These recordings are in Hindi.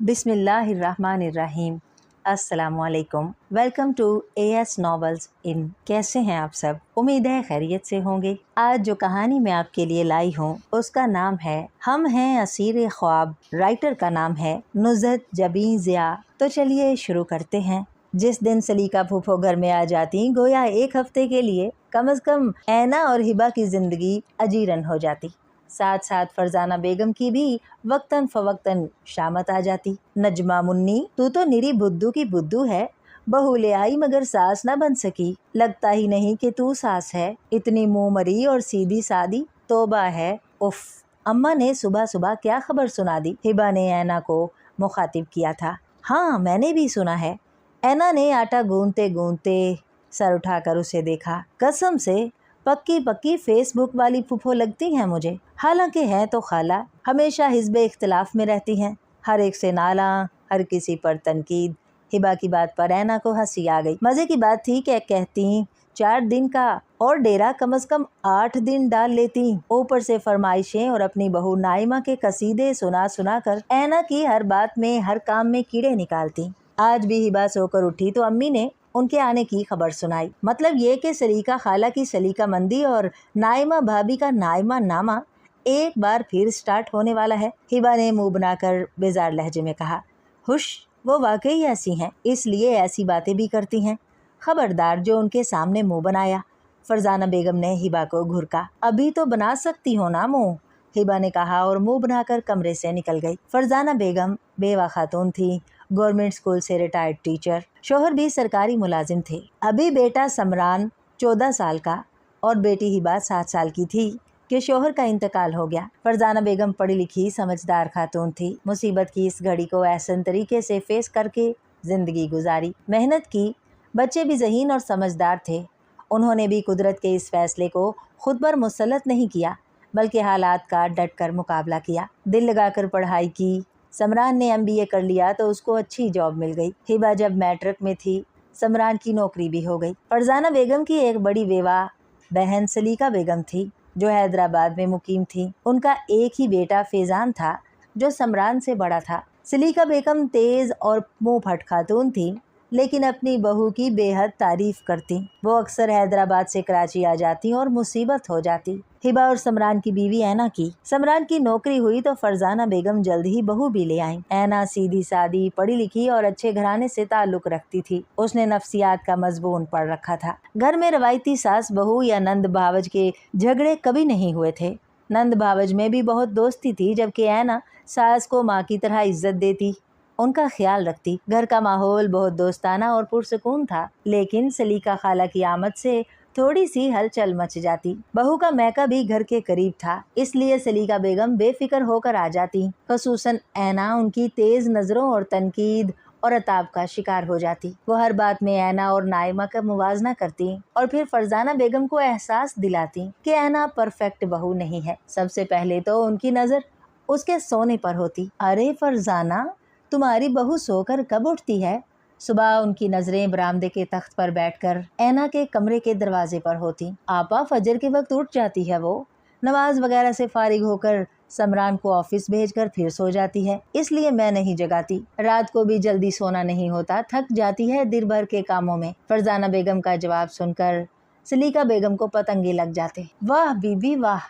बिस्मिल्लाहिर्रहमानिर्रहीम। अस्सलामुअलैकुम। वेलकम टू AS नॉवेल्स इन। कैसे हैं आप सब? उम्मीद है खैरियत से होंगे। आज जो कहानी मैं आपके लिए लाई हूँ उसका नाम है हम हैं असीर ख्वाब। राइटर का नाम है नुज़हत जबीन ज़िया। तो चलिए शुरू करते हैं। जिस दिन सलीका फूफो घर में आ जाती, गोया एक हफ्ते के लिए कम से कम ऐना और हिबा की जिंदगी अजीरन हो जाती। साथ साथ फरजाना बेगम की भी वक्तन फवक्तन शामत आ जाती। नजमा मुन्नी, तू तो निरी बुद्धू की बुद्धू है, बहू ले आई मगर सास न बन सकी। लगता ही नहीं कि तू सास है, इतनी मुंह मरी और सीधी सादी। तोबा है, उफ। अम्मा ने सुबह सुबह क्या खबर सुना दी? हिबा ने ऐना को मुखातिब किया था। हाँ, मैंने भी सुना है। ऐना ने आटा गूंथते गूंथते सर उठाकर उसे देखा। कसम से पक्की पक्की फेसबुक वाली फूफो लगती हैं मुझे। हालांकि है तो खाला, हमेशा हिस्बे इख्तिलाफ में रहती हैं। हर एक से नाला, हर किसी पर तनकीद। हिबा की बात पर ऐना को हंसी आ गई। मजे की बात थी कि कहती 4 दिन का और डेरा कम से कम 8 दिन डाल लेती। ऊपर से फरमाइशें और अपनी बहू नाइमा के कसीदे सुना सुना कर ऐना की हर बात में, हर काम में कीड़े निकालती। आज भी हिबा सोकर उठी तो अम्मी ने उनके आने की खबर सुनाई। मतलब ये कि सलीका खाला की सलीका मंदी और नाइमा भाभी का नाइमा नामा एक बार फिर स्टार्ट होने वाला है। हिबा ने मुंह बनाकर बेजार लहजे में कहा, हुश, वो वाकई ऐसी हैं, इसलिए ऐसी बातें भी करती हैं। खबरदार जो उनके सामने मुंह बनाया। फरजाना बेगम ने हिबा को घुरका। अभी तो बना सकती हो ना मुंह, हिबा ने कहा और मुंह बनाकर कमरे से निकल गई। फरजाना बेगम बेवा खातून थी, गवर्नमेंट स्कूल से रिटायर्ड टीचर। शोहर भी सरकारी मुलाजिम थे। अभी बेटा समरान 14 साल का और बेटी हिबा 7 साल की थी कि शोहर का इंतकाल हो गया। फरजाना बेगम पढ़ी लिखी समझदार खातून थी। मुसीबत की इस घड़ी को एहसन तरीके से फेस करके जिंदगी गुजारी, मेहनत की। बच्चे भी ज़हीन और समझदार थे। उन्होंने भी कुदरत के इस फैसले को खुद पर मुसल्लत नहीं किया, बल्कि हालात का डट कर मुकाबला किया। दिल लगाकर पढ़ाई की। समरान ने MBA कर लिया तो उसको अच्छी जॉब मिल गई। हिबा जब मैट्रिक में थी, समरान की नौकरी भी हो गई। फरजाना बेगम की एक बड़ी बेवा बहन सलीका बेगम थी, जो हैदराबाद में मुकीम थी। उनका एक ही बेटा फैजान था, जो समरान से बड़ा था। सलीका बेगम तेज और मुंह फट खातून थी, लेकिन अपनी बहू की बेहद तारीफ करती। वो अक्सर हैदराबाद से कराची आ जाती और मुसीबत हो जाती। हिबा और समरान की बीवी ऐना की। समरान की नौकरी हुई तो फरजाना बेगम जल्द ही बहू भी ले आईं। ऐना सीधी सादी, पढ़ी लिखी और अच्छे घराने से ताल्लुक रखती थी। उसने नफ्सियात का मजबून पढ़ रखा था। घर में रवायती सास बहू या नंद भावज के झगड़े कभी नहीं हुए थे। नंद भावज में भी बहुत दोस्ती थी, जबकि ऐना सास को माँ की तरह इज्जत देती, उनका ख्याल रखती। घर का माहौल बहुत दोस्ताना और पुरसुकून था। लेकिन सलीका खाला की आमद से थोड़ी सी हलचल मच जाती। बहू का मैका भी घर के करीब था, इसलिए सलीका बेगम बेफिक्र होकर आ जाती। खसूसन ऐना उनकी तेज नजरों और तनकीद और अताब का शिकार हो जाती। वो हर बात में ऐना और नाइमा का मुवाजना करती और फिर फरजाना बेगम को एहसास दिलाती कि ऐना परफेक्ट बहू नहीं है। सबसे पहले तो उनकी नजर उसके सोने पर होती। अरे फरजाना, तुम्हारी बहू सोकर कब उठती है? सुबह उनकी नजरें बरामदे के तख्त पर बैठकर ऐना के कमरे के दरवाजे पर होती। आपा, फजर के वक्त उठ जाती है वो। नमाज वगैरह से फारिग होकर समरान को ऑफिस भेजकर फिर सो जाती है, इसलिए मैं नहीं जगाती। रात को भी जल्दी सोना नहीं होता, थक जाती है दिन भर के कामों में। फरजाना बेगम का जवाब सुनकर सलीका बेगम को पतंगे लग जाते। वाह बीबी वाह,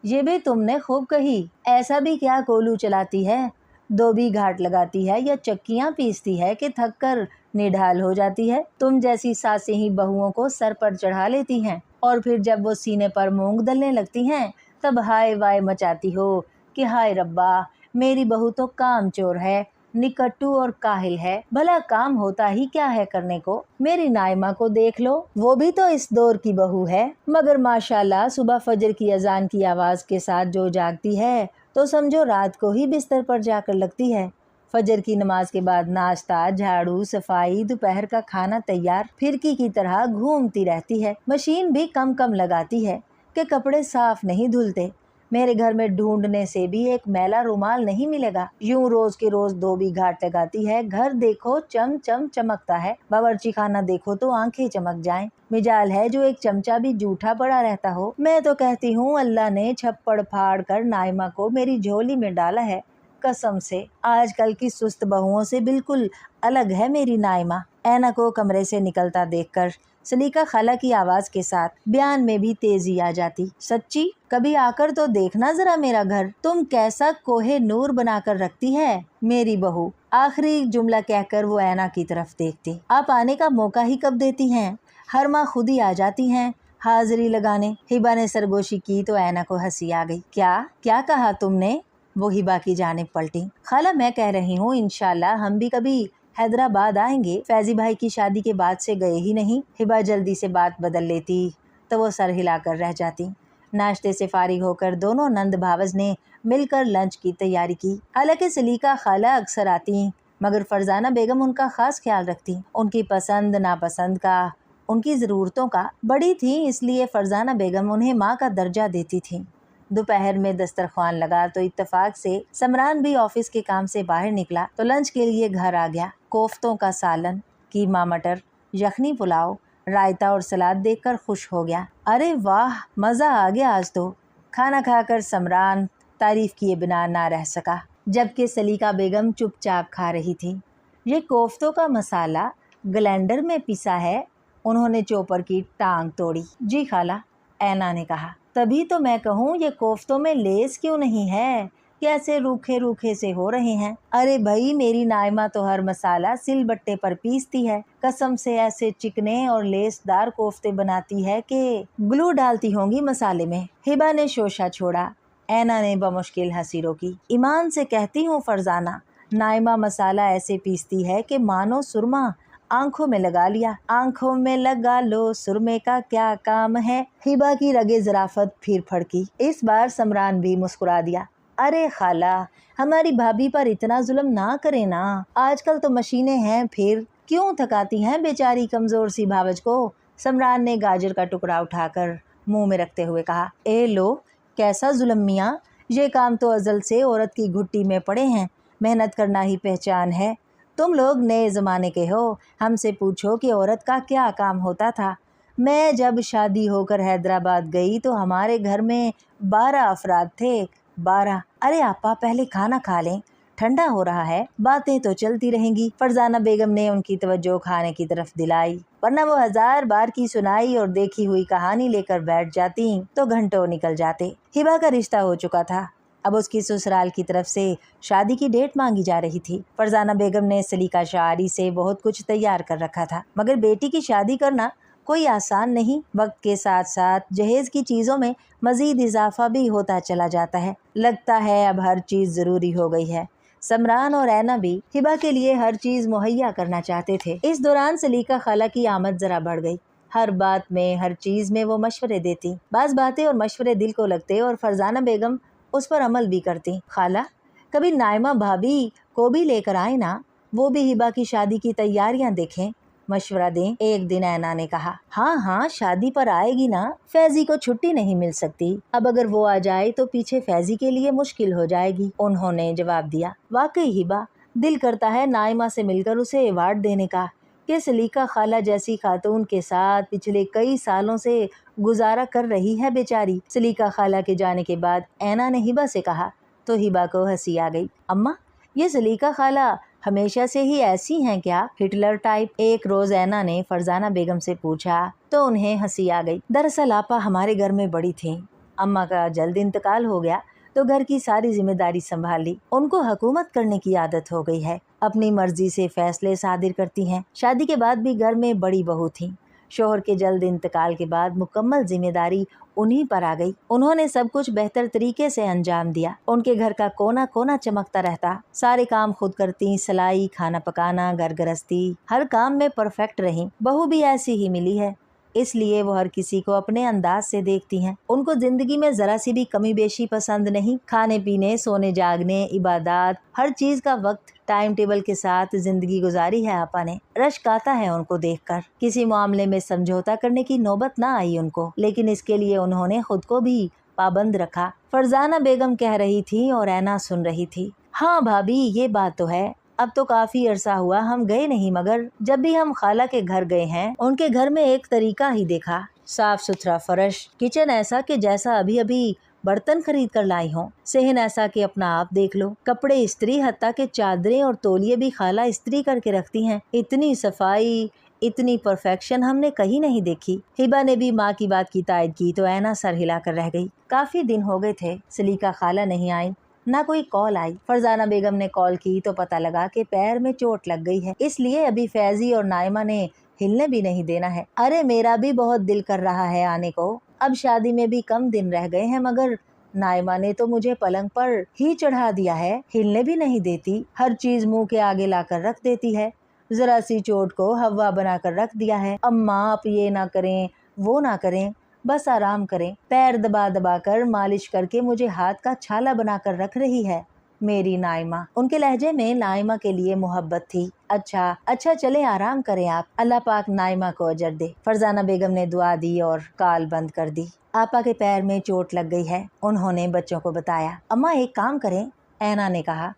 ये भी तुमने खूब कही। ऐसा भी क्या कोलू चलाती है, धोबी घाट लगाती है या चक्कियां पीसती है कि थक कर निढाल हो जाती है? तुम जैसी सासें ही बहुओं को सर पर चढ़ा लेती हैं और फिर जब वो सीने पर मूंग दलने लगती हैं तब हाय वाय मचाती हो कि हाय रब्बा, मेरी बहू तो कामचोर है, निकट्टू और काहिल है। भला काम होता ही क्या है करने को? मेरी नाइमा को देख लो, वो भी तो इस दौर की बहू है, मगर माशाल्लाह सुबह फजर की अजान की आवाज के साथ जो जागती है तो समझो रात को ही बिस्तर पर जाकर लगती है। फजर की नमाज के बाद नाश्ता, झाड़ू, सफाई, दोपहर का खाना तैयार, फिरकी की तरह घूमती रहती है। मशीन भी कम कम लगाती है कि कपड़े साफ नहीं धुलते। मेरे घर में ढूंढने से भी एक मैला रुमाल नहीं मिलेगा। यूं रोज के रोज धोबी घाट लगाती है। घर देखो चम चम चमकता है, बावर्ची खाना देखो तो आंखें चमक जाएं। मिजाल है जो एक चमचा भी जूठा पड़ा रहता हो। मैं तो कहती हूँ अल्लाह ने छप्पड़ फाड़ कर नाइमा को मेरी झोली में डाला है। कसम से आजकल की सुस्त बहुओं से बिल्कुल अलग है मेरी नाइमा। ऐना को कमरे से निकलता देखकर सलीका खाला की आवाज के साथ बयान में भी तेजी आ जाती। सच्ची, कभी आकर तो देखना जरा मेरा घर, तुम कैसा कोहे नूर बनाकर रखती है मेरी बहू। आखिरी जुमला कहकर वो ऐना की तरफ देखती। आप आने का मौका ही कब देती हैं? हर माँ खुद ही आ जाती हैं हाजिरी लगाने। हिबा ने सरगोशी की तो ऐना को हंसी आ गई। क्या क्या कहा तुमने? वो हिबा की जानिब पलटी। खाला, मैं कह रही हूँ इंशाल्लाह हम भी कभी हैदराबाद आएंगे। फैजी भाई की शादी के बाद से गए ही नहीं। हिबा जल्दी से बात बदल लेती तो वो सर हिलाकर रह जाती। नाश्ते से फारिग होकर दोनों नंद भावज ने मिलकर लंच की तैयारी की। हालांकि सलीका खाला अक्सर आती मगर फरजाना बेगम उनका खास ख्याल रखती। उनकी पसंद नापसंद का, उनकी ज़रूरतों का बड़ी थी, इसलिए फरजाना बेगम उन्हें माँ का दर्जा देती थी। दोपहर में दस्तरख्वान लगा तो इत्तेफाक से समरान भी ऑफिस के काम से बाहर निकला तो लंच के लिए घर आ गया। कोफ्तों का सालन, कीमा मटर, यखनी पुलाव, रायता और सलाद देखकर खुश हो गया। अरे वाह, मज़ा आ गया आज तो। खाना खाकर समरान तारीफ किए बिना ना रह सका, जबकि सलीका बेगम चुपचाप खा रही थी। ये कोफ्तों का मसाला ग्लैंडर में पिसा है, उन्होंने चोपर की टांग तोड़ी। जी खाला, ऐना ने कहा। तभी तो मैं कहूँ ये कोफ्तों में लेस क्यों नहीं है, कैसे रूखे रूखे से हो रहे हैं। अरे भाई, मेरी नाइमा तो हर मसाला सिलबट्टे पर पीसती है। कसम से ऐसे चिकने और लेसदार कोफ्ते बनाती है कि ग्लू डालती होंगी मसाले में। हिबा ने शोशा छोड़ा। ऐना ने बमुश्किल हंसी रोकी। ईमान से कहती हूँ फरजाना, नाइमा मसाला ऐसे पीसती है कि मानो सुरमा आंखों में लगा लिया। आंखों में लगा लो सुरमे का क्या काम है। हिबा की रगे ज़राफत फिर फड़की। इस बार समरान भी मुस्कुरा दिया। अरे खाला, हमारी भाभी पर इतना जुल्म ना करे ना, आजकल तो मशीनें हैं, फिर क्यों थकाती हैं बेचारी कमजोर सी भावज को। समरान ने गाजर का टुकड़ा उठाकर मुंह में रखते हुए कहा। ए लो, कैसा जुल्म मियाँ, ये काम तो अजल से औरत की घुट्टी में पड़े हैं। मेहनत करना ही पहचान है। तुम लोग नए ज़माने के हो, हमसे पूछो कि औरत का क्या काम होता था। मैं जब शादी होकर हैदराबाद गई तो हमारे घर में 12 अफराद थे। 12। अरे आपा, पहले खाना खा लें, ठंडा हो रहा है, बातें तो चलती रहेंगी। फरजाना बेगम ने उनकी तवज्जो खाने की तरफ दिलाई, वरना वो 1000 बार की सुनाई और देखी हुई कहानी लेकर बैठ जाती तो घंटों निकल जाते। हिबा का रिश्ता हो चुका था, अब उसकी ससुराल की तरफ से शादी की डेट मांगी जा रही थी। फरजाना बेगम ने सलीका शारी से बहुत कुछ तैयार कर रखा था, मगर बेटी की शादी करना कोई आसान नहीं। वक्त के साथ साथ जहेज की चीज़ों में मजीद इजाफा भी होता चला जाता है। लगता है अब हर चीज़ ज़रूरी हो गई है। समरान और ऐना भी हिबा के लिए हर चीज़ मुहैया करना चाहते थे। इस दौरान सलीका खाला की आमद ज़रा बढ़ गई। हर बात में, हर चीज़ में वो मशवरे देती। बाज़ बातें और मशवरे दिल को लगते और फरजाना बेगम उस पर अमल भी करती। खाला, कभी नाइमा भाभी को भी लेकर आए ना, वो भी हिबा की शादी की तैयारियां देखें, मशवरा दें। एक दिन ऐना ने कहा। हाँ हाँ, शादी पर आएगी ना, फैजी को छुट्टी नहीं मिल सकती। अब अगर वो आ जाए तो पीछे फैजी के लिए मुश्किल हो जाएगी, उन्होंने जवाब दिया। वाकई हिबा, दिल करता है नाइमा से मिलकर उसे अवार्ड देने का कि सलीका खाला जैसी खातून के साथ पिछले कई सालों से गुजारा कर रही है बेचारी। सलीका खाला के जाने के बाद ऐना ने हिबा से कहा तो हिबा को हंसी आ गई। अम्मा, ये सलीका खाला हमेशा से ही ऐसी हैं क्या, हिटलर टाइप? एक रोज ऐना ने फरजाना बेगम से पूछा तो उन्हें हंसी आ गई। दरअसल आपा हमारे घर में बड़ी थी, अम्मा का जल्द इंतकाल हो गया तो घर की सारी जिम्मेदारी संभाल ली। उनको हुकूमत करने की आदत हो गई है, अपनी मर्जी से फैसले सादिर करती हैं। शादी के बाद भी घर में बड़ी बहू थी। शोहर के जल्द इंतकाल के बाद मुकम्मल जिम्मेदारी उन्हीं पर आ गई। उन्होंने सब कुछ बेहतर तरीके से अंजाम दिया। उनके घर का कोना कोना चमकता रहता। सारे काम खुद करती, सिलाई, खाना पकाना, घर गृहस्थी, हर काम में परफेक्ट रही। बहू भी ऐसी ही मिली है, इसलिए वो हर किसी को अपने अंदाज से देखती हैं। उनको जिंदगी में जरा सी भी कमी बेशी पसंद नहीं। खाने पीने, सोने जागने, इबादत, हर चीज का वक्त टाइम टेबल के साथ जिंदगी गुजारी है आपा ने। रश्क आता है उनको देखकर। किसी मामले में समझौता करने की नौबत ना आई उनको, लेकिन इसके लिए उन्होंने खुद को भी पाबंद रखा। फरजाना बेगम कह रही थी और ऐना सुन रही थी। हाँ भाभी, ये बात तो है। अब तो काफी अरसा हुआ हम गए नहीं, मगर जब भी हम खाला के घर गए हैं उनके घर में एक तरीका ही देखा। साफ सुथरा फर्श, किचन ऐसा कि जैसा अभी अभी बर्तन खरीद कर लाई हूँ। सेहन ऐसा कि अपना आप देख लो, कपड़े इस्त्री, हत्ता के चादरें और तौलिए भी खाला इस्त्री करके रखती हैं। इतनी सफाई, इतनी परफेक्शन हमने कहीं नहीं देखी। हिबा ने भी माँ की बात की तायद की तो ऐना सर हिलाकर रह गई। काफी दिन हो गए थे सलीका खाला नहीं आई, ना कोई कॉल आई। फरजाना बेगम ने कॉल की तो पता लगा कि पैर में चोट लग गई है, इसलिए अभी फैजी और नाइमा ने हिलने भी नहीं देना है। अरे मेरा भी बहुत दिल कर रहा है आने को, अब शादी में भी कम दिन रह गए हैं, मगर नाइमा ने तो मुझे पलंग पर ही चढ़ा दिया है, हिलने भी नहीं देती, हर चीज मुंह के आगे लाकर रख देती है, जरा सी चोट को हवा बनाकर रख दिया है। अम्मा आप ये ना करें, वो ना करें, बस आराम करें। पैर दबा दबा कर मालिश करके मुझे हाथ का छाला बनाकर रख रही है मेरी नाइमा। उनके लहजे में नाइमा के लिए मोहब्बत थी। अच्छा चले आराम करें आप, अल्लाह पाक नाइमा को अजर दे। फरजाना बेगम ने दुआ दी और कॉल बंद कर दी। आपा के पैर में चोट लग गई है, उन्होंने बच्चों को बताया। अम्मा एक काम करें, ऐना ने कहा।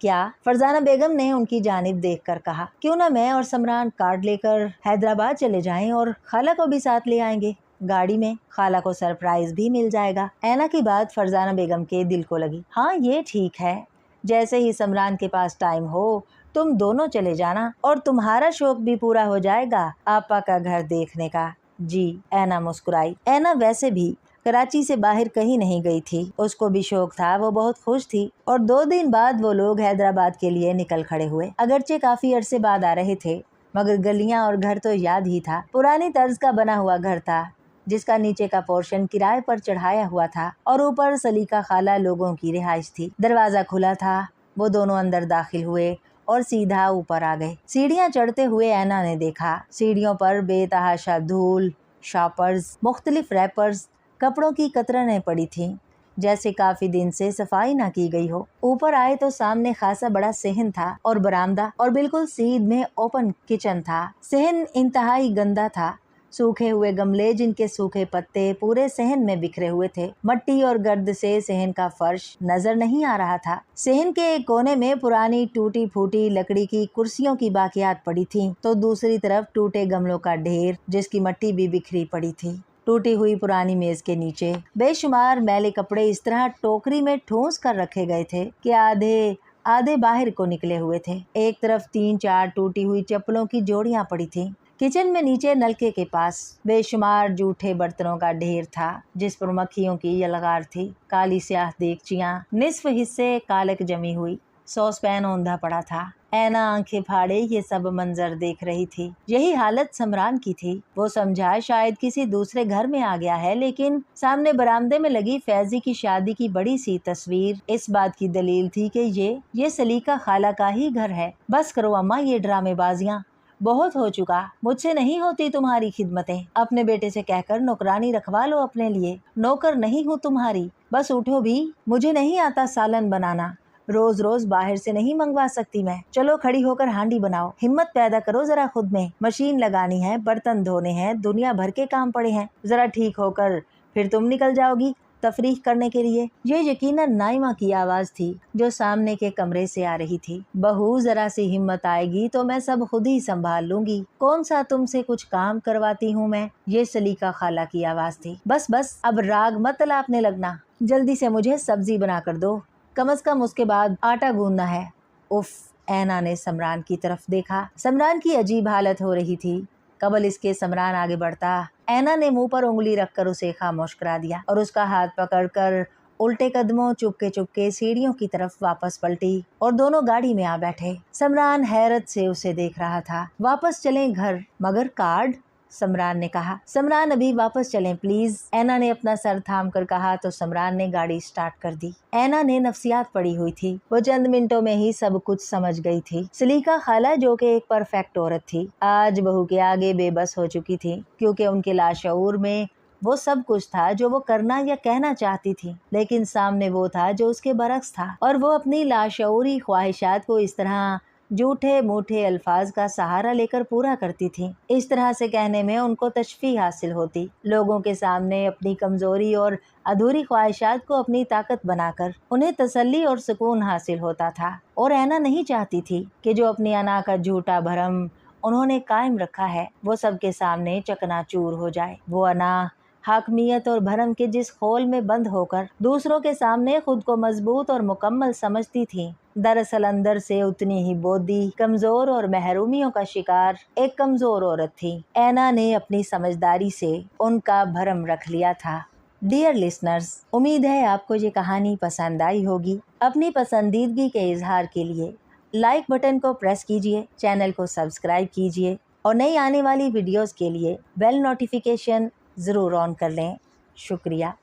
क्या? फरजाना बेगम ने उनकी जानिब देखकर कहा। क्यों ना मैं और समरान कार्ड लेकर हैदराबाद चले जाएं और खाला को भी साथ ले आएंगे, गाड़ी में खाला को सरप्राइज भी मिल जाएगा। ऐना की बात फरजाना बेगम के दिल को लगी। हाँ ये ठीक है, जैसे ही समरान के पास टाइम हो तुम दोनों चले जाना और तुम्हारा शौक भी पूरा हो जाएगा आपा का घर देखने का। जी, ऐना मुस्कुराई। ऐना वैसे भी कराची से बाहर कहीं नहीं गई थी, उसको भी शौक था, वो बहुत खुश थी। और 2 दिन बाद वो लोग हैदराबाद के लिए निकल खड़े हुए। अगरचे काफी अरसे बाद आ रहे थे, मगर गलियां और घर तो याद ही था। पुरानी तर्ज का बना हुआ घर था, जिसका नीचे का पोर्शन किराए पर चढ़ाया हुआ था और ऊपर सलीका खाला लोगों की रिहाइश थी। दरवाजा खुला था, वो दोनों अंदर दाखिल हुए और सीधा ऊपर आ गए। सीढ़ियां चढ़ते हुए ऐना ने देखा, सीढ़ियों पर बेतहाशा धूल, शॉपर्स, मुख्तलिफ रैपर्स, कपड़ों की कतरनें पड़ी थीं, जैसे काफी दिन से सफाई ना की गई हो। ऊपर आए तो सामने खासा बड़ा सेहन था और बरामदा, और बिल्कुल सीध में ओपन किचन था। सेहन इंतहाई गंदा था, सूखे हुए गमले जिनके सूखे पत्ते पूरे सहन में बिखरे हुए थे। मट्टी और गर्द से सहन का फर्श नजर नहीं आ रहा था। सहन के एक कोने में पुरानी टूटी फूटी लकड़ी की कुर्सियों की बाकियात पड़ी थीं, तो दूसरी तरफ टूटे गमलों का ढेर जिसकी मट्टी भी बिखरी पड़ी थी। टूटी हुई पुरानी मेज के नीचे बेशुमार मैले कपड़े इस तरह टोकरी में ठूंस कर रखे गए थे कि आधे बाहर को निकले हुए थे। एक तरफ 3-4 टूटी हुई चप्पलों की जोड़ियां पड़ी थीं। किचन में नीचे नलके के पास बेशुमार जूठे बर्तनों का ढेर था, जिस पर मक्खियों की यलगार थी। काली स्याह देगचियां, निस्फ हिस्से कालक जमी हुई, सॉस पैन औंधा पड़ा था। ऐना आंखें फाड़े ये सब मंजर देख रही थी। यही हालत समरान की थी। वो समझा शायद किसी दूसरे घर में आ गया है, लेकिन सामने बरामदे में लगी फैजी की शादी की बड़ी सी तस्वीर इस बात की दलील थी कि ये सलीका खाला का ही घर है। बस करो अम्मा ये ड्रामेबाजियां, बहुत हो चुका, मुझसे नहीं होती तुम्हारी खिदमतें। अपने बेटे से कहकर नौकरानी रखवा लो अपने लिए। नौकर नहीं हूँ तुम्हारी, बस उठो भी। मुझे नहीं आता सालन बनाना, रोज रोज बाहर से नहीं मंगवा सकती मैं। चलो खड़ी होकर हांडी बनाओ, हिम्मत पैदा करो जरा खुद में। मशीन लगानी है, बर्तन धोने हैं, दुनिया भर के काम पड़े हैं। जरा ठीक होकर फिर तुम निकल जाओगी तफरीह करने के लिए। ये यकीनन नाइमा की आवाज थी जो सामने के कमरे से आ रही थी। बहू जरा सी हिम्मत आएगी तो मैं सब खुद ही संभाल लूंगी, कौन सा तुमसे कुछ काम करवाती हूँ मैं। ये सलीका खाला की आवाज थी। बस अब राग मत तलापने लगना, जल्दी से मुझे सब्जी बना कर दो, कम से कम उसके बाद आटा गूंदना है। उफ, ऐना ने समरान की तरफ देखा। समरान की अजीब हालत हो रही थी। कबल इसके समरान आगे बढ़ता, ऐना ने मुंह पर उंगली रखकर उसे खामोश करा दिया और उसका हाथ पकड़कर उल्टे कदमों चुपके सीढ़ियों की तरफ वापस पलटी और दोनों गाड़ी में आ बैठे। समरान हैरत से उसे देख रहा था। वापस चलें घर, मगर कार्ड, समरान ने कहा। समरान अभी वापस चलें प्लीज, ऐना ने अपना सर थाम कर कहा तो समरान ने गाड़ी स्टार्ट कर दी। ऐना ने नफ्सियात पड़ी हुई थी, वो चंद मिनटों में ही सब कुछ समझ गई थी। सलीका खाला जो कि एक परफेक्ट औरत थी, आज बहू के आगे बेबस हो चुकी थी, क्योंकि उनके लाशऊर में वो सब कुछ था जो वो करना या कहना चाहती थी, लेकिन सामने वो था जो उसके बरक्स था, और वो अपनी लाशऊरी ख्वाहिशात को इस तरह झूठे मूठे अल्फाज का सहारा लेकर पूरा करती थी। इस तरह से कहने में उनको तशफ़ी हासिल होती, लोगों के सामने अपनी कमजोरी और अधूरी ख्वाहिशात को अपनी ताकत बनाकर उन्हें तसल्ली और सुकून हासिल होता था। और ऐना नहीं चाहती थी कि जो अपनी अना का झूठा भरम उन्होंने कायम रखा है वो सबके सामने चकनाचूर हो जाए। वो अना हाकमियत और भरम के जिस खोल में बंद होकर दूसरों के सामने खुद को मजबूत और मुकम्मल समझती थी, दरअसल अंदर से उतनी ही बोदी, कमजोर और महरूमियों का शिकार एक कमजोर औरत थी। ऐना ने अपनी समझदारी से उनका भरम रख लिया था। डियर लिसनर्स, उम्मीद है आपको ये कहानी पसंद आई होगी। अपनी पसंदीदगी के इजहार के लिए लाइक बटन को प्रेस कीजिए, चैनल को सब्सक्राइब कीजिए और नई आने वाली वीडियोस के लिए बेल नोटिफिकेशन ज़रूर ऑन कर लें। शुक्रिया।